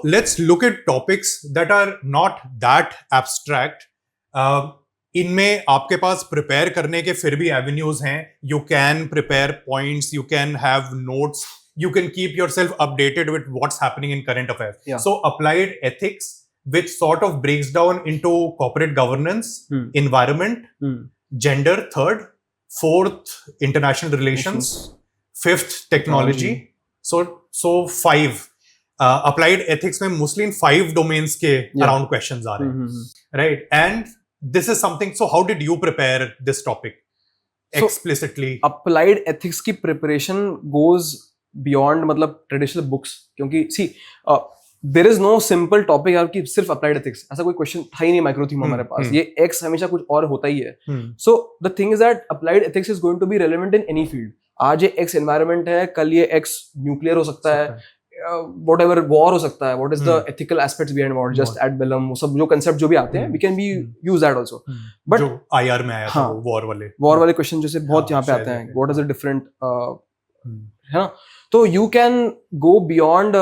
Let's look at topics that are not that abstract. इनमें आपके पास prepare करने के फिर भी एवेन्यूज हैं. You can prepare points, you can have notes, you can keep yourself updated with what's happening in current affairs. Yeah. So applied ethics, which sort of breaks down into corporate governance, environment, gender, third, fourth, international relations, fifth, technology. So five. Applied ethics में mostly in 5 domains के around questions आ रहे हैं, right? And this is something. So how did you prepare this topic explicitly? Applied ethics की preparation goes beyond मतलब traditional books, क्योंकि see there is no simple topic यार कि सिर्फ applied ethics ऐसा कोई question था ही नहीं माइक्रो थीम हमारे पास. ये X हमेशा कुछ और होता ही है. So the thing is that applied ethics is going to be relevant in any field. आज ये X environment है, कल ये X nuclear हो सकता है, whatever war हो सकता है. What is the ethical aspects behind war? Just ad bellum, वो सब जो concept जो भी आते हैं, we can be use that also. But जो IR में आया था war वाले question जैसे बहुत यहाँ पे आते हैं. What is the different है ना? तो you can go beyond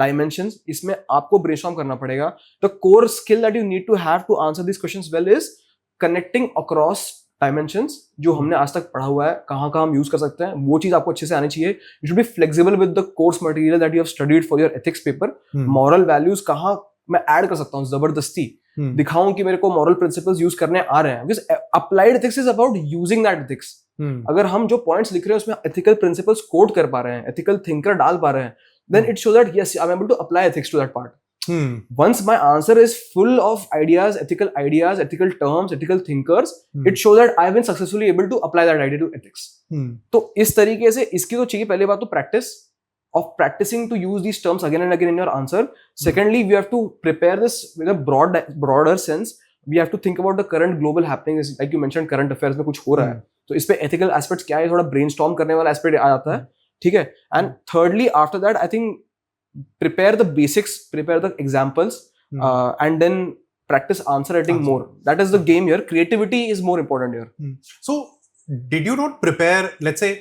dimensions. इसमें आपको brainstorm करना पड़ेगा. The core skill that you need to have to answer these questions well is connecting across dimensions. जो हमने आज तक पढ़ा हुआ है, कहाँ हम यूज कर सकते हैं, वो चीज आपको अच्छे से आनी चाहिए. You should be flexible with the course material that you have studied for your ethics paper. Moral values कहाँ मैं ऐड कर सकता हूँ जबरदस्ती दिखाऊं कि मेरे को moral principles यूज करने आ रहे हैं. Because applied ethics is about using that ethics. अगर हम जो पॉइंट्स लिख रहे हैं उसमें एथिकल प्रिंसिपल्स कोड कर पा रहे हैं, एथिकल थिंकर डाल पा रहे हैं, then it shows that yes I am able to apply ethics to that part. Once my answer is full of ideas, ethical terms, ethical thinkers, it shows that I've been successfully able to apply that idea to ethics. तो इस तरीके से इसकी तो चाहिए पहले बात तो practice of practicing to use these terms again and again in your answer. Secondly, we have to prepare this with a broader sense. We have to think about the current global happenings, like you mentioned, current affairs में कुछ हो रहा है, तो इस पे ethical aspects क्या है, थोड़ा brainstorm करने वाला aspect आ जाता है, ठीक है. And thirdly, after that, I think prepare the basics, prepare the examples, and then practice answer writing more. That is the game here. Creativity is more important here. So, did you not prepare, let's say,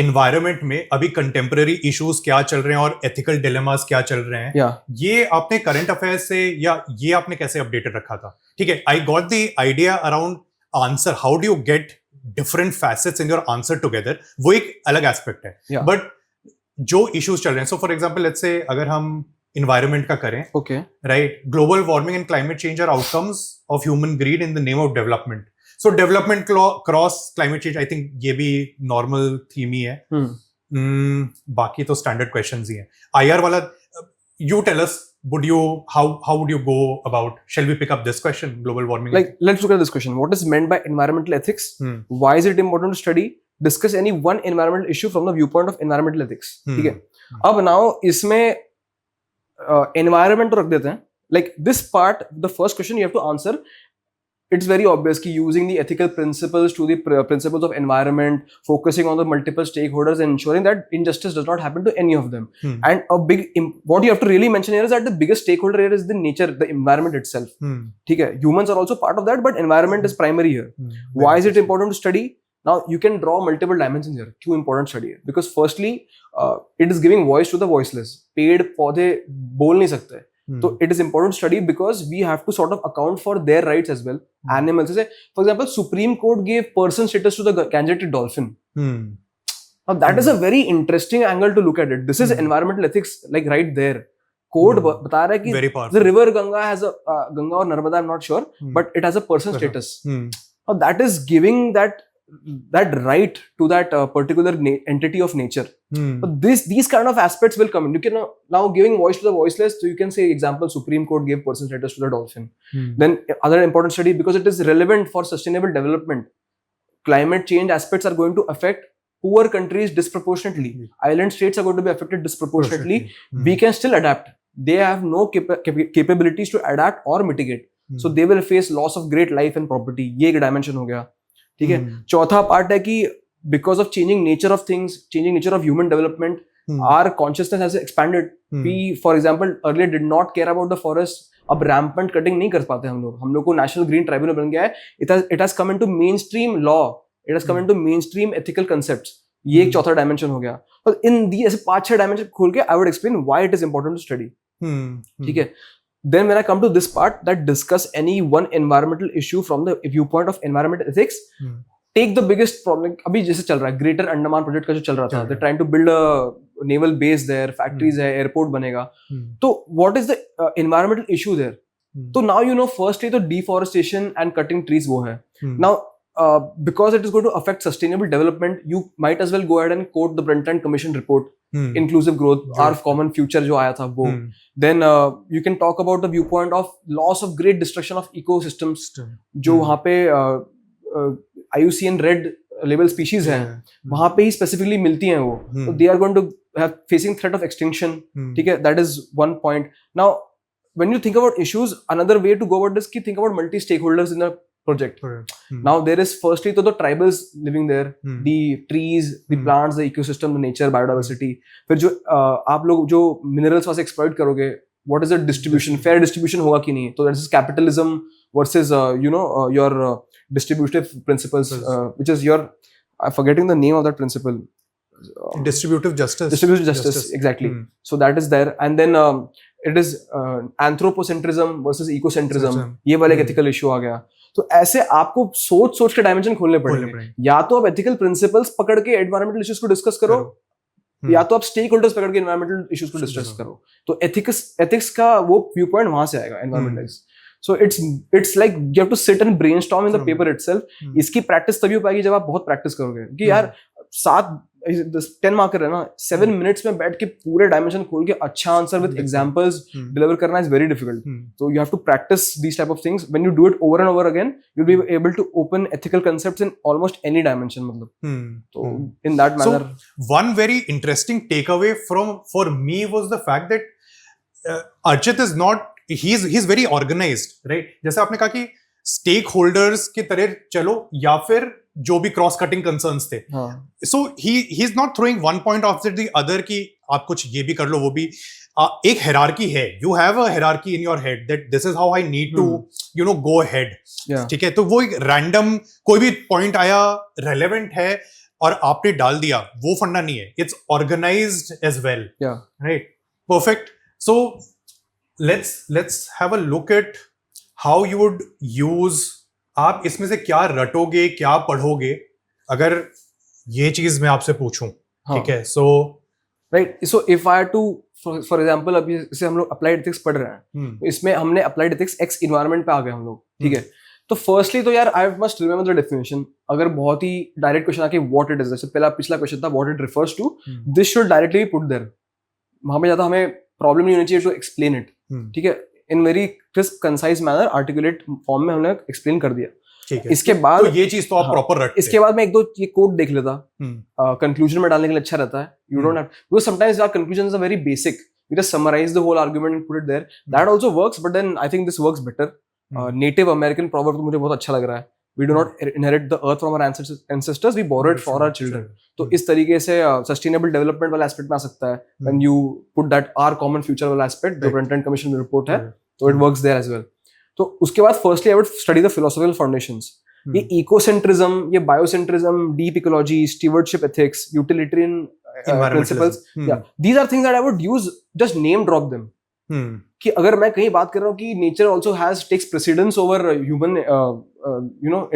environment में अभी contemporary issues क्या चल रहे हैं और ethical dilemmas क्या चल रहे हैं, ये आपने current affairs से या ये आपने कैसे updated रखा था? ठीक है, I got the idea around answer. How do you get different facets in your answer together? वो एक अलग aspect है. But जो issues चल रहे हैं, so for example, let's say अगर हम environment का करें, right? Global warming and climate change are outcomes of human greed in the name of development. So development cross climate change, I think ये भी normal theme ही है. बाकी तो standard questions ही हैं. IR वाला, you tell us, how would you go about? Shall we pick up this question, global warming? Like, let's look at this question. What is meant by environmental ethics? Why is it important to study? Discuss any one environmental issue from the viewpoint of environmental ethics. ठीक है. अब now इसमें environment तो रख देते हैं. Like this part, the first question you have to answer. It's very obvious कि using the ethical principles to the principles of environment, focusing on the multiple stakeholders and ensuring that injustice does not happen to any of them. And what you have to really mention here is that the biggest stakeholder here is the nature, the environment itself. ठीक है, humans are also part of that, but environment is primary here. Why is it important to study? Now you can draw multiple dimensions here. क्यों important study है? Because firstly, it is giving voice to the voiceless. पेड़ पौधे बोल नहीं सकते. So it is important to study because we have to sort of account for their rights as well. Animals, for example, Supreme Court gave person status to the Gangetic dolphin. Now that is a very interesting angle to look at it. This is environmental ethics, like right there. Code बता रहा है कि the river Ganga has a Ganga or Narmada, I'm not sure, but it has a person status. Now that is giving that right to that particular entity of nature. But these kind of aspects will come in. You can now giving voice to the voiceless. So you can say, example, Supreme Court gave person status to the dolphin. Then other important study, because it is relevant for sustainable development. Climate change aspects are going to affect poor countries disproportionately. Island states are going to be affected disproportionately. We can still adapt. They have no capabilities to adapt or mitigate. So they will face loss of great life and property. ये एक dimension हो गया. ठीक है. चौथा part है कि because of changing nature of things, changing nature of human development, our consciousness has expanded. We, for example, earlier did not care about the forest. अब rampant cutting नहीं कर पाते हम लोग को national green tribunal बन गया है. It has come into mainstream law. It has come into mainstream ethical concepts. ये एक चौथा dimension हो गया. But in these ऐसे 5-6 dimension खोल के I would explain why it is important to study. ठीक है. Then when I come to this part that discuss any one environmental issue from the viewpoint of environmental ethics, take the biggest problem. अभी जैसे चल रहा है Greater Andaman project का जो चल रहा था, they're trying to build a naval base there, factories है, airport बनेगा. तो what is the environmental issue there? तो now you know firstly तो deforestation and cutting trees वो है. Now because it is going to affect sustainable development, you might as well go ahead and quote the Brundtland Commission report, inclusive growth, our common future जो आया था वो. Then you can talk about the viewpoint of loss of great destruction of ecosystems, जो वहाँ पे IUCN Red label species हैं, वहाँ पे ही specifically मिलती हैं वो. So they are going to have facing threat of extinction. ठीक है, that is one point. Now when you think about issues, another way to go about this, think about multi-stakeholders in the project. Now there is firstly to the tribals living there, the trees, the plants, the ecosystem, the nature, biodiversity. फिर जो आप लोग जो minerals वहाँ से exploit करोगे, what is the distribution, fair distribution होगा कि नहीं? So that is capitalism versus your distributive principles, which is your, I'm forgetting the name of that principle. Distributive justice, exactly. So that is there, and then it is anthropocentrism versus ecocentrism. ये वाला एक ethical issue आ गया. तो ऐसे आपको सोच के dimension खोलने पड़ेंगे. या तो आप एथिकल प्रिंसिपल्स पकड़ के एनवायरमेंटल इश्यूज को डिस्कस करो, या तो आप स्टेक होल्डर्स पकड़ के एनवायरमेंटल इश्यूज को डिस्कस करो. तो एथिक्स का वो व्यू पॉइंट वहां से आएगा environmental. So it's like you have to sit and brainstorm in the paper itself. इसकी प्रैक्टिस तभी हो पाएगी जब आप बहुत प्रैक्टिस करोगे कि यार 10 मार्कर है ना, 7 मिनट्स में बैठ के पूरे डायमेंशन खोल के अच्छा आंसर विद एग्जांपल्स डिलीवर करना इज वेरी डिफिकल्ट. तो you have to practice these type of things. When you do it over and over again, you will be able to open ethical concepts in almost any dimension. मतलब तो in that manner one very interesting take away from for me was the fact that Archit is not, he is very organized, right? जैसे आपने कहा कि stake holders की तरह चलो, या फिर जो भी क्रॉस कटिंग कंसर्न्स थे. So he is not throwing one point offset the other कि आप कुछ ये भी कर लो वो भी. एक हायरार्की है, you have a hierarchy in your head that this is how I need to go ahead. ठीक है, तो वो एक रैंडम कोई भी पॉइंट आया रेलेवेंट है और आपने डाल दिया, वो फंडा नहीं है. It's organized as well, right? Perfect. So let's have a look at how you would use. आप इसमें से क्या रटोगे, क्या पढ़ोगे, अगर ये चीज मैं आपसे पूछूं? ठीक है, so right. So if I to for example, अभी जैसे हम लोग अप्लाइड एथिक्स पढ़ रहे हैं, तो इसमें हमने अप्लाइड एथिक्स एक्स इन्वायरमेंट पे आ गए हम लोग. ठीक है, तो फर्स्टली तो यार I must remember the definition. अगर बहुत ही डायरेक्ट क्वेश्चन आके व्हाट इट इज, जैसे पिछला क्वेश्चन था what it refers to, this should directly put there. वहां पे ज्यादा हमें प्रॉब्लम नहीं होनी चाहिए टू एक्सप्लेन इट. ठीक है, in very crisp concise manner articulate form में हमने एक्सप्लेन कर दिया. इसके बाद तो ये चीज तो आप प्रॉपर रखते. इसके बाद मैं एक दो ये कोड देख लेता, कंक्लूजन में डालने के लिए अच्छा रहता है. You don't have, because sometimes our conclusions are very basic. You just summarize the whole argument and put it there. That also works, but then I think this works better. Native American proverb तो मुझे बहुत अच्छा लग रहा है. We do not inherit the earth from our ancestors, we borrow it for our children. तो इस तरीके से sustainable development वाला aspect में आ सकता है. When you put that our common future वाला aspect, जो Brundtland Commission report है, तो it works there as well. तो उसके बाद firstly I would study the philosophical foundations. ये ecocentrism, ये biocentrism, deep ecology, stewardship ethics, utilitarian principles, yeah, these are things that I would use, just name drop them. कि अगर मैं कहीं बात कर रहा हूँ कि nature also takes precedence over human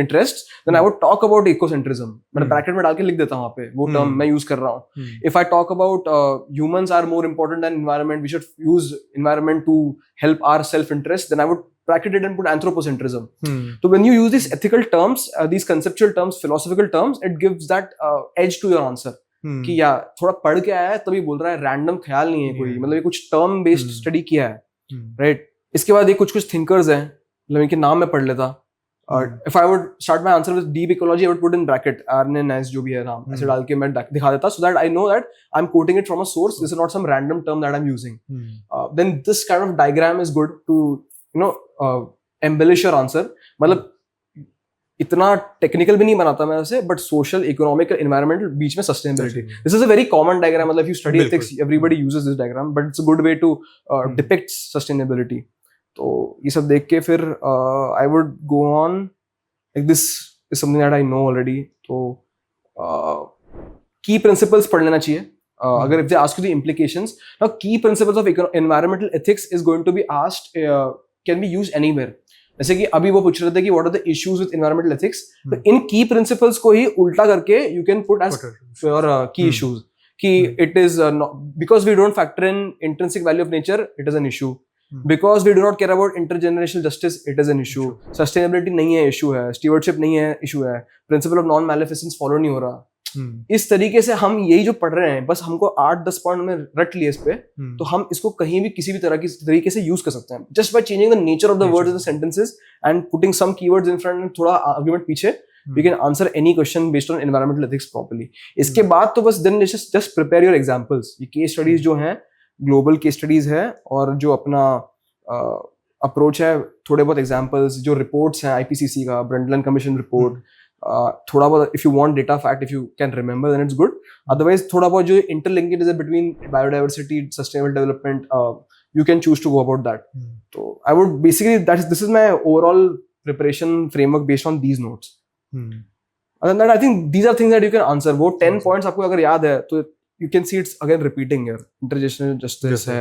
interests, then I would talk about ecocentrism. मैं ब्रैकेट में डाल के लिख देता हूँ वहाँ पे वो टर्म मैं यूज कर रहा हूँ. If I talk about humans are more important than environment, we should use environment to help our self interest, then I would bracket it and put anthropocentrism. So when you use these ethical terms, these conceptual terms, philosophical terms, it gives that edge to your answer. कि यार थोड़ा पढ़ के आया है तभी बोल रहा है, रैंडम ख्याल नहीं है कोई, मतलब ये कुछ टर्म बेस्ड स्टडी किया है, राइट? इसके बाद ये कुछ थिंकर्स हैं, मतलब इनके नाम मैं पढ़ लेता. If I would start my answer with deep ecology, I would put in bracket RNS जो भी है नाम, ऐसे डाल के मैं दिखा देता, so that I know that I am quoting it from a source, this is not some random term that I am using. Then this kind of diagram is good to embellish your answer. मतलब इतना technical भी नहीं बनाता मैं उसे, but social, economic, environmental, बीच में sustainability. This is a very common diagram. मतलब if you study ethics, everybody uses this diagram, but it's a good way to depict sustainability. तो ये सब देख के फिर I would go on like this is something that I know already. तो key principles पढ़ लेना चाहिए. अगर if they ask you the implications, now key principles of environmental ethics is going to be asked, can be used anywhere. जैसे कि अभी वो पूछ रहे थे कि what are the issues with environmental ethics, तो इन key principles को ही उल्टा करके you can put as your key issues. कि it is because we don't factor in intrinsic value of nature, it is an issue. Because we do not care about intergenerational justice, it is an issue. Sustainability नहीं है, issue है. Stewardship नहीं है, issue है. Principle of non-maleficence follow नहीं हो रहा. इस तरीके से हम यही जो पढ़ रहे हैं, बस हमको 8-10 पॉइंट में रट लिए इस पे, तो हम इसको कहीं भी किसी भी तरह की तरीके से यूज कर सकते हैं. Just by changing the nature of the words in the sentences and putting some keywords in front and थोड़ा argument पीछे, we can answer any question based on environmental ethics properly. इसके बाद तो बस then just prepare your examples. ये case studies जो हैं global case studies है और जो अपना अप्रोच है, थोड़े बहुत एग्जांपल्स, जो रिपोर्ट्स हैं आईपीसीसी का, ब्रंडलन कमीशन रिपोर्ट, थोड़ा बहुत if you want data fact, if you can remember then it's good. Otherwise थोड़ा बहुत जो इंटरलिंकेज है between biodiversity, sustainable development, you can choose to go about that. तो I would basically this is my overall preparation framework based on these notes. Other than that, I think these are things that you can answer. वो 10 points आपको अगर याद है तो you can see it's again repeating here. Intergenerational justice है,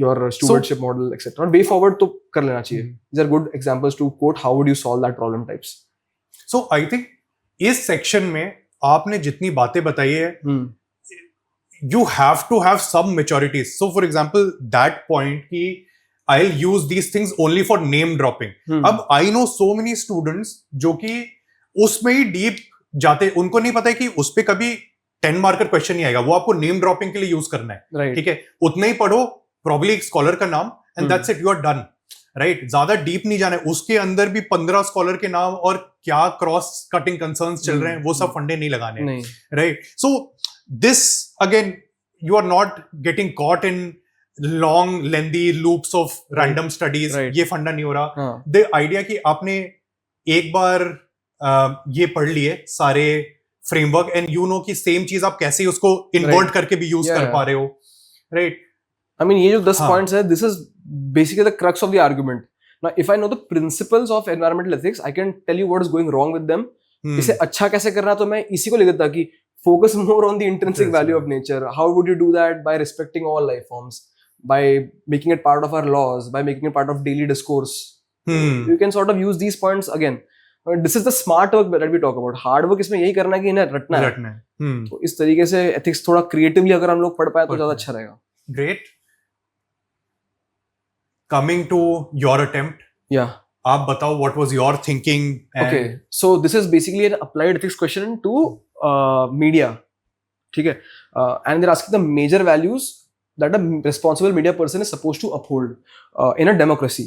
your stewardship model, etc. और way forward तो कर लेना चाहिए. These are good examples to quote. How would you solve that problem types? So I think इस section में आपने जितनी बातें बताई है, you have to have some maturities. So for example, that point कि I'll use these things only for name dropping. अब I know so many students जो कि उसमें ही deep जाते, उनको नहीं पता है कि उस पे कभी 10 मार्कर क्वेश्चन नहीं आएगा, वो आपको नेम ड्रॉपिंग के लिए यूज करना है. ठीक है, उतना ही पढ़ो, प्रॉब्ली एक स्कॉलर का नाम, and that's it, you are done. Right, ज्यादा डीप नहीं जाना है. उसके अंदर भी 15 स्कॉलर के नाम और क्या क्रॉस कटिंग कंसर्न्स चल रहे हैं, वो सब फंडे नहीं लगाने. Right, so this again you are not getting caught in long lengthy loops of random studies. ये फंडा नहीं हो रहा. द आइडिया कि आपने एक बार ये पढ़ लिए सारे फ्रेमवर्क एंड यू नो कि सेम चीज आप कैसे उसको इन्वर्ट करके भी यूज कर पा रहे हो. राइट, आई मीन ये जो 10 पॉइंट्स है, this is basically the crux of the argument. Now if I know the principles of environmental ethics, I can tell you what is going wrong with them. इसे अच्छा कैसे करना, तो मैं इसी को लिख देता कि focus more on the intrinsic value of nature. How would you do that? By respecting all life forms, by making it part of our laws, by making it part of daily discourse. You can sort of use these points again. This is the smart work that we talk about. Hard work इसमें यही करना है कि इन्हें रटना है. तो इस तरीके से एथिक्स थोड़ा क्रिएटिवली अगर हम लोग पढ़ पाए तो ज्यादा अच्छा रहेगा. Great. Coming to your attempt, आप बताओ what was your thinking. Okay, so this is basically an applied ethics question to media. ठीक है, and they are asking the major values that a responsible media person is supposed to uphold in a democracy.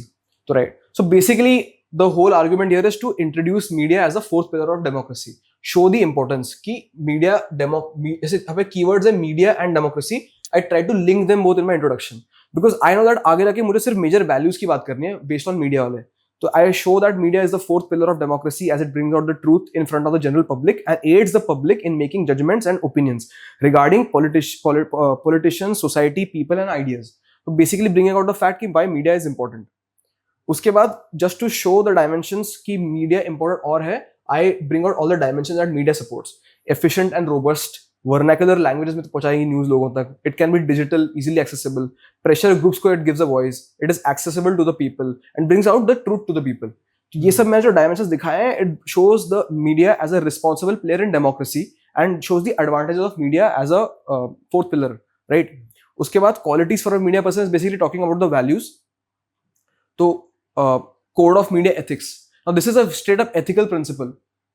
तो right, so basically the whole argument here is to introduce media as a fourth pillar of democracy. Show the importance कि media जैसे हमें keywords है media and democracy. I try to link them both in my introduction because I know that आगे जाके मुझे सिर्फ major values की बात करनी है based on media वाले. So I show that media is the fourth pillar of democracy as it brings out the truth in front of the general public and aids the public in making judgments and opinions regarding politicians, society, people and ideas. So basically bringing out the fact कि why media is important. उसके बाद just to show the dimensions की media important और है, I bring out all the dimensions that media supports. Efficient and robust vernacular languages में तो पहुंचाएगी news लोगों तक. It can be digital, easily accessible. Pressure groups को it gives a voice. It is accessible to the people and brings out the truth to the people. ये सब मैं जो डायमेंशंस दिखाए हैं, it shows the media as a responsible player in democracy and shows the advantages of media as a fourth pillar. Right, उसके बाद qualities for a media person is basically talking about the values. तो code of media ethics. Now this is a straight up ethical principle.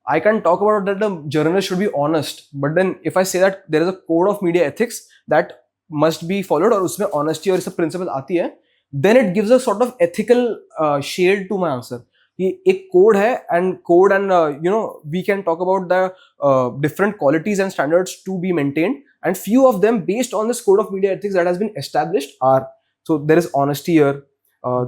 I can talk about that the journalist should be honest, but then if I say that there is a code of media ethics that must be followed और उसमें honesty और सब principle आती है, then it gives a sort of ethical shade to my answer. ये एक code है and you know we can talk about the different qualities and standards to be maintained, and few of them based on this code of media ethics that has been established are, so there is honesty here.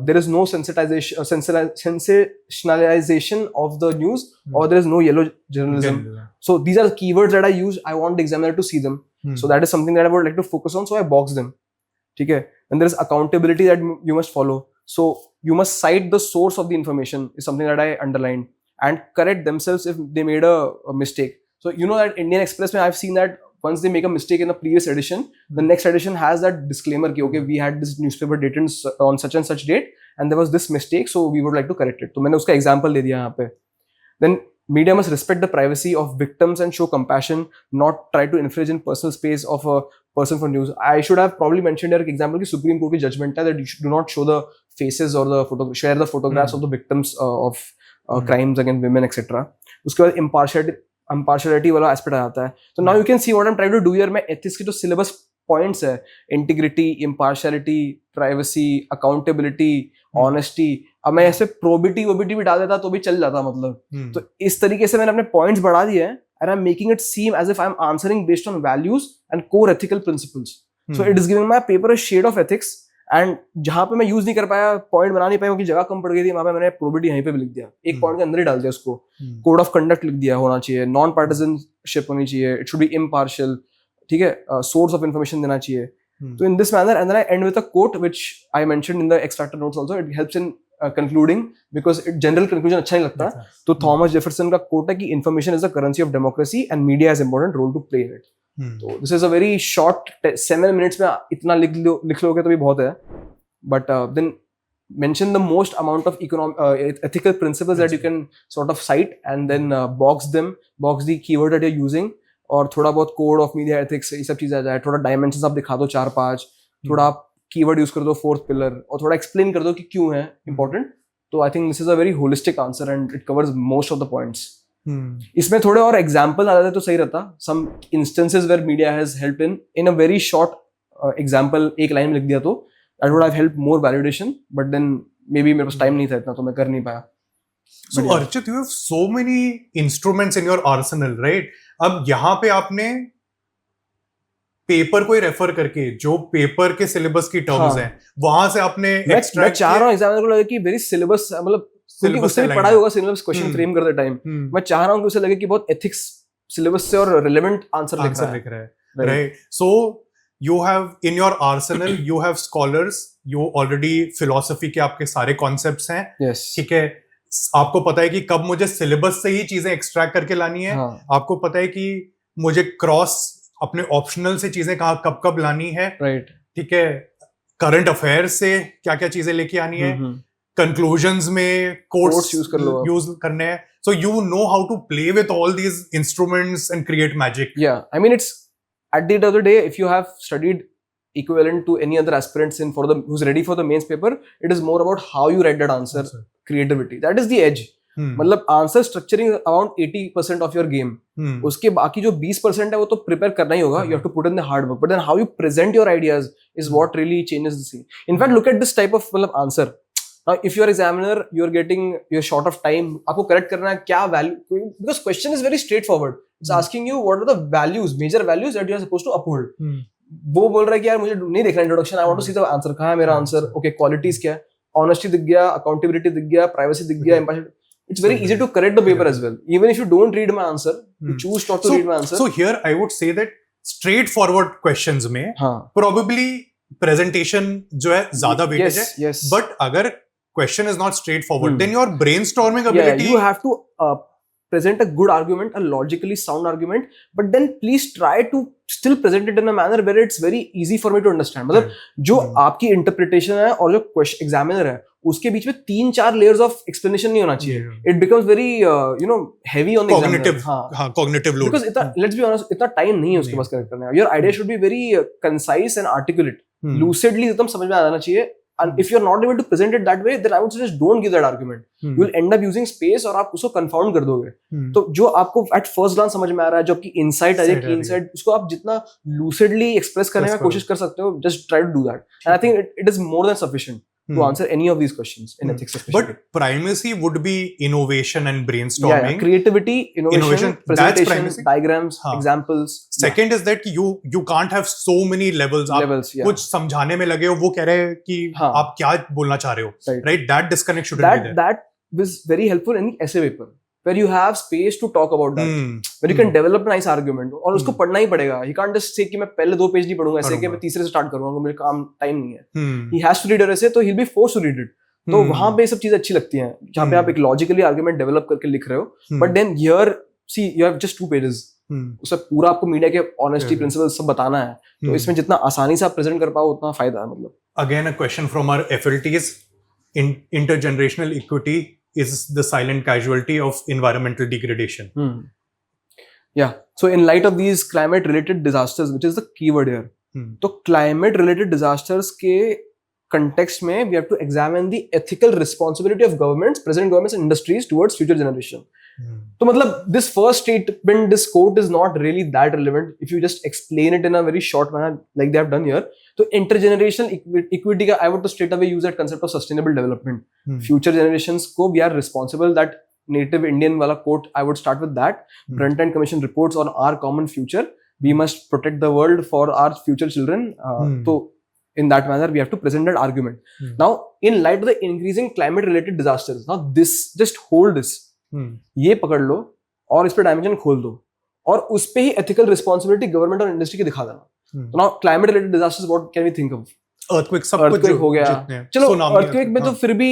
There is no sensationalization of the news, or there is no yellow journalism. So these are the keywords that I use. I want the examiner to see them. So that is something that I would like to focus on. So I box them. Okay. And there is accountability that you must follow. So you must cite the source of the information is something that I underlined, and correct themselves if they made a mistake. So you know that Indian Express, I've seen that once they make a mistake in the previous edition, the next edition has that disclaimer कि okay, we had this newspaper dated on such and such date and there was this mistake, so we would like to correct it. तो मैंने उसका example दे दिया यहाँ पे. Then media must respect the privacy of victims and show compassion, not try to infringe in personal space of a person for news. I should have probably mentioned here example की Supreme Court की judgment है that you do not show the faces or the share the photographs of the victims of crimes against women etc. उसके बाद impartiality वाला aspect आ जाता है. So now you can see what I'm trying to do here. मैं ethics की जो syllabus points है, integrity, impartiality, privacy, accountability, honesty, अब मैं ऐसे probity भी डाल देता तो भी चल जाता मतलब. तो इस तरीके से मैंने अपने points बढ़ा दिए हैं and I'm making it seem as if I'm answering based on values and core ethical principles. So it is giving my paper a shade of ethics. And जहाँ पे मैं यूज नहीं कर पाया, पॉइंट बना नहीं पाया क्योंकि जगह कम पड़ गई थी, वहां पे मैंने प्रोबिटी यहीं पे भी लिख दिया, एक पॉइंट के अंदर ही डाल दिया उसको. कोड ऑफ कंडक्ट लिख दिया, होना चाहिए नॉन पार्टिजनशिप होनी चाहिए, इट शुड बी इम्पार्शियल, ठीक है, सोर्स ऑफ इन्फॉर्मेशन देना चाहिए. तो in this manner and then I end with a quote which I mentioned in the extracted notes also. It helps in concluding because it general conclusion अच्छा नहीं लगता. तो Thomas Jefferson का quote है कि information is the currency of democracy and media has important role to play in it. तो this is a very short 7 minutes में इतना लिख लोगे तो भी बहुत है. But then mention the most amount of ethical principles that you can sort of cite and then box the keyword that you're using, और थोड़ा बहुत code of media ethics ये सब चीज़ आ जाए, थोड़ा dimensions आप दिखा दो 4-5, थोड़ा आप keyword use कर दो 4th pillar, और थोड़ा explain कर दो कि क्यों है important. तो I think this is a very holistic answer and it covers most of the points. इसमें थोड़े और example आ जाते तो सही रहता. Some instances where media has helped in a very short example, एक line में लिख दिया तो that would have helped more validation, but then maybe मेरे पास time नहीं था इतना तो मैं कर नहीं पाया. So Archit, you have so many instruments in your arsenal, right? अब यहाँ पे आपने पेपर को ही रेफर करके जो पेपर के सिलेबस की टर्म्स हैं वहां से आपने मैं चाह रहा हूँ एग्जामिनर को लगे कि वेरी सिलेबस मतलब उससे पढ़ा होगा सिलेबस क्वेश्चन फ्रेम करते टाइम. मैं चाह रहा हूँ कि उसे लगे कि बहुत एथिक्स सिलेबस से और रिलेवेंट आंसर लिख रहा है. Right. So you have in your arsenal you have scholars, you already philosophy के आपके सारे concepts हैं. yes. ठीक है, आपको पता है कि कब मुझे syllabus से ही चीजें extract करके लानी है. आपको पता है कि मुझे cross अपने optional से चीजें कब लानी है. right. ठीक है, current affairs से क्या क्या चीजें लेके आनी है. conclusions में quotes use करने हैं. So you know how to play with all these instruments and create magic. Yeah, I mean it's at the end of the day, if you have studied equivalent to any other aspirants who's ready for the mains paper, it is more about how you write that answer, creativity. That is the edge. मतलब answer structuring around 80% of your game. उसके बाकी जो 20% है वो तो prepare करना ही होगा. You have to put in the hard work, but then how you present your ideas is what really changes the scene. In fact look at this type of मतलब answer. Now, if you're examiner, you're short of time. आपको correct करना है क्या value, because question is very straightforward. It's asking you what are the values, major values that you are supposed to uphold. वो बोल रहा है कि यार मुझे नहीं देखना introduction, I want to see the answer. कहाँ है मेरा answer? Okay, qualities क्या है? Honesty दिख गया, accountability दिख गया, privacy दिख गया, impartiality. It's very easy to correct the paper as well. Even if you don't read my answer, you choose not to read my answer. So here I would say that straightforward questions में probably presentation जो है ज़्यादा weightage है. But अगर question is not straightforward, then your brainstorming ability, you have to present a good argument, a logically sound argument, but then please try to still present it in a manner where it's very easy for me to understand. मतलब जो आपकी interpretation है और जो question examiner है उसके बीच में 3-4 layers of explanation नहीं होना चाहिए. It becomes very heavy on the cognitive, cognitive load. Because let's be honest, इतना time नहीं है उसके पास connect करने का. Your idea should be very concise and articulate. Lucidly एकदम समझ में आ जाना चाहिए. And if you're not able to present it that way, then I would suggest don't give that argument. You will end up using space और आप उसको confound कर दोगे. तो जो आपको at first glance समझ में आ रहा है, जो आपकी insight है, की insight, उसको आप जितना lucidly express करने का कोशिश कर सकते हो, just try to do that. And I think it is more than sufficient to answer any of these questions in ethics especially. But primacy would be innovation and brainstorming. Yeah, creativity, innovation, presentation, diagrams, examples. Second is that you can't have so many levels. Levels, yeah. कुछ समझाने में लगे हो, वो कह रहे हैं कि आप क्या बोलना चाह रहे हो, right? That disconnect shouldn't be there. That was very helpful in the essay paper, where you have space to talk about that, where you can develop a nice argument. और उसको पढ़ना ही पड़ेगा. He can't just say कि मैं पहले 2 page नहीं पढ़ूंगा, ऐसे कि मैं तीसरे से स्टार्ट करूंगा, मेरे काम टाइम नहीं है. He has to read your essay, तो he'll be forced to read it. तो वहां पे सब चीजें अच्छी लगती हैं, जहाँ पे आप एक logically argument develop करके लिख रहे हो. But then here, see, you have just 2 pages. उससे पूरा आपको मीडिया के ऑनेस्टी प्रिंसिपल सब बताना है, तो इसमें जितना आसानी से आप प्रेजेंट कर पाओ उतना फायदा है. मतलब again a question from our FLTs, intergenerational equity is the silent casualty of environmental degradation. Yeah, so in light of these climate related disasters, which is the keyword here, तो climate related disasters के context में we have to examine the ethical responsibility of governments, present governments and industries towards future generation. तो मतलब this first statement, this quote is not really that relevant if you just explain it in a very short manner like they have done here. तो intergenerational equity का I would to straight away use that concept of sustainable development. Future generations को we are responsible, that native Indian वाला quote, I would start with that. Brundtland Commission reports on our common future. We must protect the world for our future children. So in that manner, we have to present that argument. Now, in light of the increasing climate-related disasters, now this, just hold this. ये पकड़ लो और इस पे dimension खोल दो और उस पे ही एथिकल रिस्पॉन्सिबिलिटी गवर्नमेंट और इंडस्ट्री की दिखा देना. तो now climate related disasters, what can we think of? earthquake सब कुछ हो गया, चलो earthquake में तो फिर भी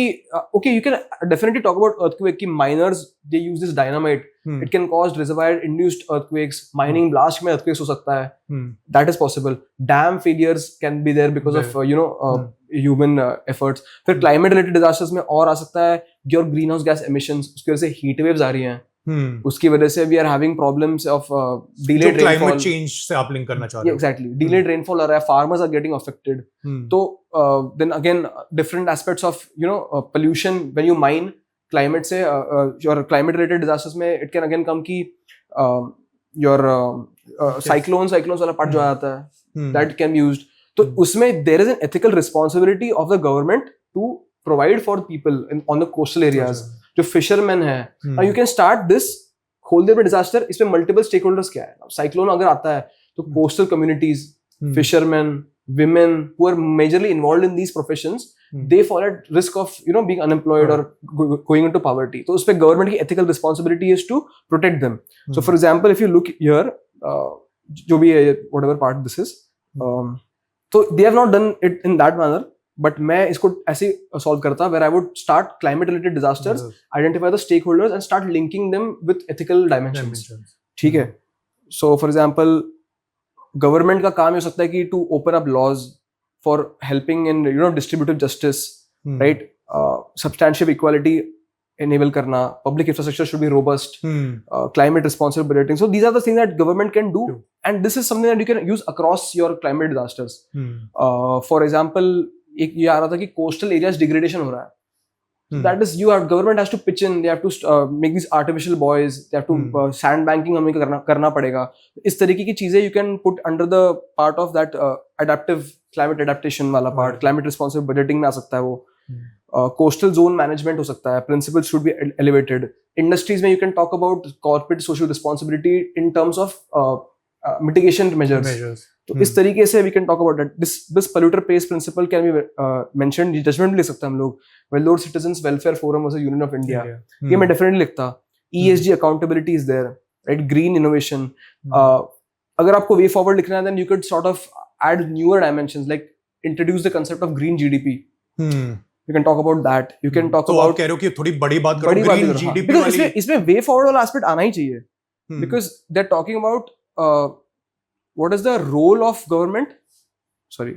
okay, you can definitely talk about earthquake कि miners they use this dynamite, it can cause reservoir induced earthquakes, mining blast में earthquakes हो सकता है, that is possible. Dam failures can be there because of human efforts. फिर climate related disasters में और आ सकता है your greenhouse gas emissions, उसकी वजह से heat waves आ रही हैं, उसकी वजह से we are having problems of delayed rainfall. climate change से आप लिंक करना चाह रहे हो. Exactly, delayed rainfall आ रहा है, farmers are getting affected. तो then again different aspects of pollution when you mine climate से your climate related disasters में it can again come कि your cyclones वाला part जो आता है that can be used. तो उसमें there is an ethical responsibility of the government to provide for people on the coastal areas. जो fisherman है, you can start this whole their disaster. इसमें multiple stake holders क्या है. Cyclone अगर आता है तो coastal communities, fisherman, women who are majorly involved in these professions, they fall at risk of being unemployed or going into poverty. तो उस पे गवर्नमेंट की ethical responsibility is to protect them. So for example, if you look here, जो भी है whatever part this is, so they have not done it in that manner. But मैं इसको ऐसे solve करता where I would start climate related disasters, identify the stakeholders and start linking them with ethical dimensions. ठीक है. So for example, government का काम हो सकता है कि to open up laws for helping in distributive justice, right? Substantive equality enable करना, public infrastructure should be robust, climate responsible budgeting. So these are the things that government can do, and this is something that you can use across your climate disasters. For example, एक ये आ रहा था कि coastal areas degradation हो रहा है. That is, government has to pitch in, they have to make these artificial buoys, they have to sand banking हमें करना पड़ेगा. इस तरीके की चीजें you can put under the part of that adaptive climate adaptation वाला part, climate responsive budgeting में आ सकता है वो. Coastal zone management हो सकता है, principles should be elevated. Industries में you can talk about corporate social responsibility in terms of mitigation measures. तो इस तरीके से we can talk about that. This polluter pays principle can be mentioned. Judgement भी लिख सकते हैं हम लोग. Well-Lord Citizens Welfare Forum was a Union of India. ये मैं definitely लिखता. ESG accountability is there, right? Green innovation. अगर आपको way forward लिखना है, then you could sort of add newer dimensions, like introduce the concept of green GDP. You can talk about that. You can talk about. आप कह रहे हो कि थोड़ी बड़ी बात करो, green GDP वाली. इसमें way forward वाला aspect आना ही चाहिए. Because they're talking about what is the role of government? Sorry,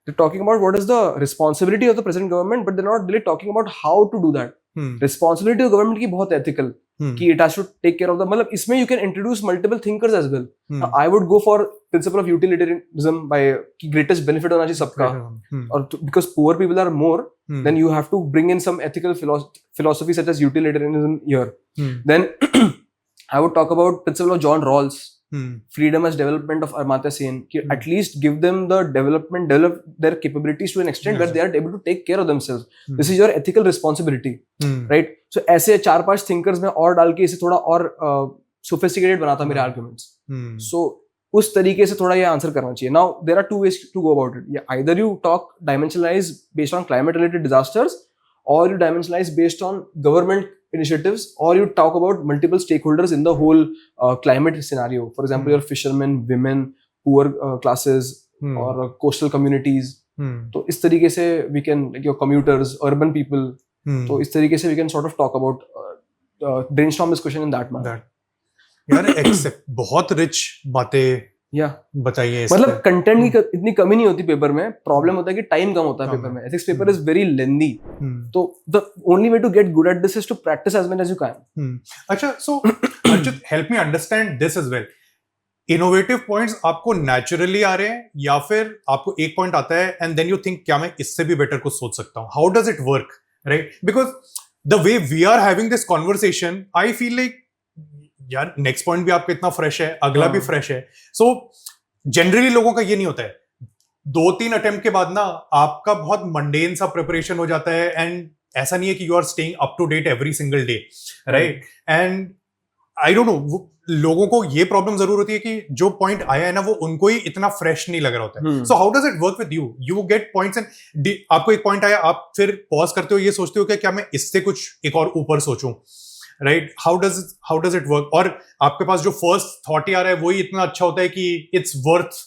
they're talking about what is the responsibility of the present government, but they're not really talking about how to do that. Responsibility of government की बहुत ethical, कि it has to take care of the. मतलब इसमें you can introduce multiple thinkers as well. I would go for principle of utilitarianism by कि greatest benefit होना चाहिए सबका. और because poor people are more, then you have to bring in some ethical philosophy such as utilitarianism here. Then I would talk about principle of John Rawls. Freedom as development of Amartya Sen. At least give them the develop their capabilities to an extent where they are able to take care of themselves. This is your ethical responsibility, right? So ऐसे 4-5 thinkers में और डाल के इसे थोड़ा और sophisticated बनाता मेरे arguments. So उस तरीके से थोड़ा ये आंसर करना चाहिए. Now there are two ways to go about it. Either you talk dimensionalize based on climate related disasters, or you dimensionalize based on government initiatives, or you talk about multiple stakeholders in the whole climate scenario. For example, your fishermen, women, poor classes, or coastal communities. तो इस तरीके से we can, like your commuters, urban people. तो इस तरीके से we can sort of talk about brainstorm this question in that manner. यार accept बहुत रिच बातें या बताइए इस मतलब पे। कंटेंट की इतनी कमी नहीं होती पेपर में, प्रॉब्लम होता है कि टाइम कम होता है कम पेपर है। में. Ethics paper is very lengthy, hmm, तो the only way to get good at this is to practice as much as you can. अच्छा, so Arjun help me understand this as well. Innovative points आपको naturally आ रहे हैं या फिर आपको एक पॉइंट आता है एंड देन यू थिंक क्या मैं इससे भी बेटर कुछ सोच सकता हूँ? How does it work, right? Because the way we are having this conversation I feel like यार नेक्स्ट पॉइंट भी आपका इतना फ्रेश है, अगला भी फ्रेश है. सो जनरली लोगों का ये नहीं होता है. 2-3 अटेम्प्ट के बाद ना आपका बहुत मंडेन सा प्रिपरेशन हो जाता है एंड ऐसा नहीं है कि you are staying up to date every single day, right? And I don't know, लोगों को ये प्रॉब्लम जरूर होती है कि जो पॉइंट आया है ना वो उनको ही इतना फ्रेश नहीं लग रहा होता है. So how does it work with you? You get points and आपको एक पॉइंट आया, आप फिर पॉज करते हो, ये सोचते हो कि क्या मैं इससे कुछ एक और ऊपर सोचूं, right? How does it work? और आपके पास जो फर्स्ट थॉट आ रहा है वही इतना अच्छा होता है कि it's worth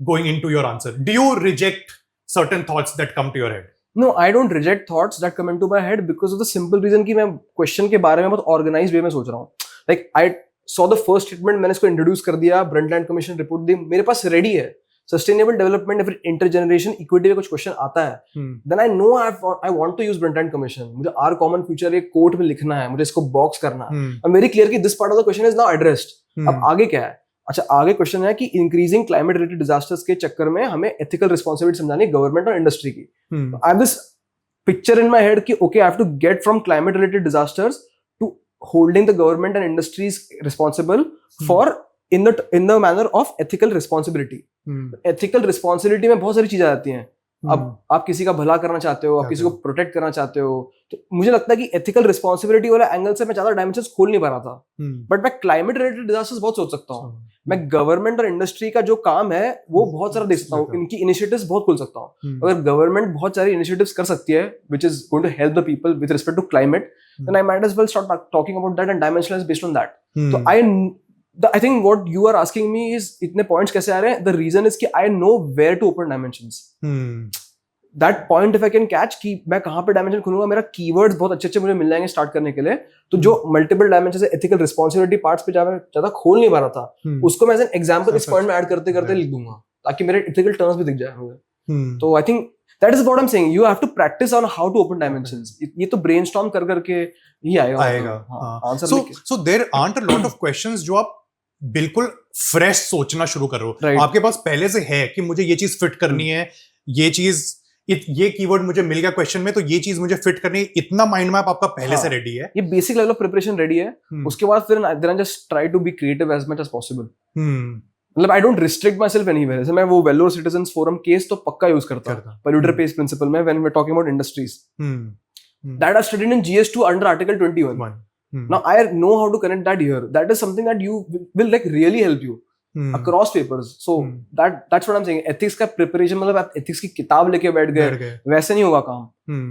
going into your answer. Do you reject certain thoughts that come to your head? No, I don't reject thoughts that come into my head because of the simple reason कि मैं question के बारे में बहुत organised वे में सोच रहा हूँ. Like I saw the first statement, मैंने इसको इंट्रोड्यूस कर दिया, ब्रंटलैंड कमीशन रिपोर्ट दी, मेरे पास रेडी है. सस्टेनेबल डेवलपमेंट या फिर इंटरजेनरेशन इक्विटी में कुछ क्वेश्चन आता है, then I know I want to use Brundtland commission. मुझे आर कॉमन फ्यूचर एक कोट में लिखना है, मुझे इसको बॉक्स करना है. आई एम वेरी क्लियर कि this part of the question is now addressed. अब आगे क्या है? अच्छा, आगे क्वेश्चन है कि इंक्रीजिंग क्लाइमेट रिलेटेड डिजास्टर्स के चक्कर में हमें एथिकल रिस्पांसिबिलिटी समझानी है गवर्नमेंट और इंडस्ट्री की. I have this picture in my head कि okay, I have to get from climate related disasters to holding the government and industries responsible for in the manner of ethical responsibility. Ethical responsibility में बहुत सारी चीजें आती हैं. अब आप किसी का भला करना चाहते हो, आप किसी को प्रोटेक्ट करना चाहते हो, तो मुझे लगता है कि एथिकल रिस्पॉन्सिबिलिटी वाला एंगल से मैं ज्यादा डायमेंशंस खोल नहीं पा रहा था. बट मैं क्लाइमेट रिलेटेड डिजास्टर्स बहुत सोच सकता हूँ. मैं गवर्नमेंट और इंडस्ट्री का जो काम है वो बहुत सारा देख सकता हूँ, इनकी इनिशिएटिव्स बहुत खोल सकता हूँ. अगर गवर्नमेंट बहुत सारी इनिशिएटिव्स कर सकती है which is going to help the people with respect to climate, then I might as well start talking about that and dimensionalize based on that. तो I think what you are asking me is इतने points कैसे आ रहे हैं? The reason is कि I know where to open dimensions. That point if I can catch कि मैं कहाँ पे डायमेंशन खोलूंगा, मेरा कीवर्ड्स बहुत अच्छे मुझे मिल जाएंगे स्टार्ट करने के लिए. तो जो मल्टीपल डायमेंशन से एथिकल रिस्पॉन्सिबिलिटी पार्ट्स पे ज्यादा खोल नहीं पा रहा था, उसको मैं एज एन एग्जांपल इस पॉइंट में ऐड करते करते लिख दूंगा ताकि मेरे एथिकल टर्म्स भी दिख जाए मुझे. तो I think that is what I'm saying. You have to practice on how to open dimensions. ये तो brainstorm कर करके ही आएगा. Answer. So there aren't a lot of questions जो आप बिल्कुल फ्रेश सोचना शुरू कर रहे हो. Right. आपके पास पहले से है कि मुझे ये चीज फिट करनी है, ये चीज ये कीवर्ड मुझे मिल गया क्वेश्चन में, तो ये चीज मुझे फिट करनी है. इतना माइंड मैप आपका पहले से रेडी है. ये basic level of preparation ready है. उसके बाद फिर then I just try to be creative as much as possible. मतलब I don't restrict myself anywhere. जैसे मैं वो वेल्लोर सिटीजंस फोरम केस तो पक्का यूज करता हूँ, पोल्यूटर पेस प्रिंसिपल में, when we are talking about industries. That I studied in GS2 under article 21. Now I know how to connect that here. That is something that you will like really help you across papers. So that's what I'm saying. Ethics का preparation मतलब आप ethics की किताब लेके बैठ गए वैसे नहीं होगा काम.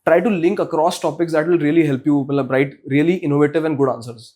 Try to link across topics that will really help you मतलब write really innovative and good answers.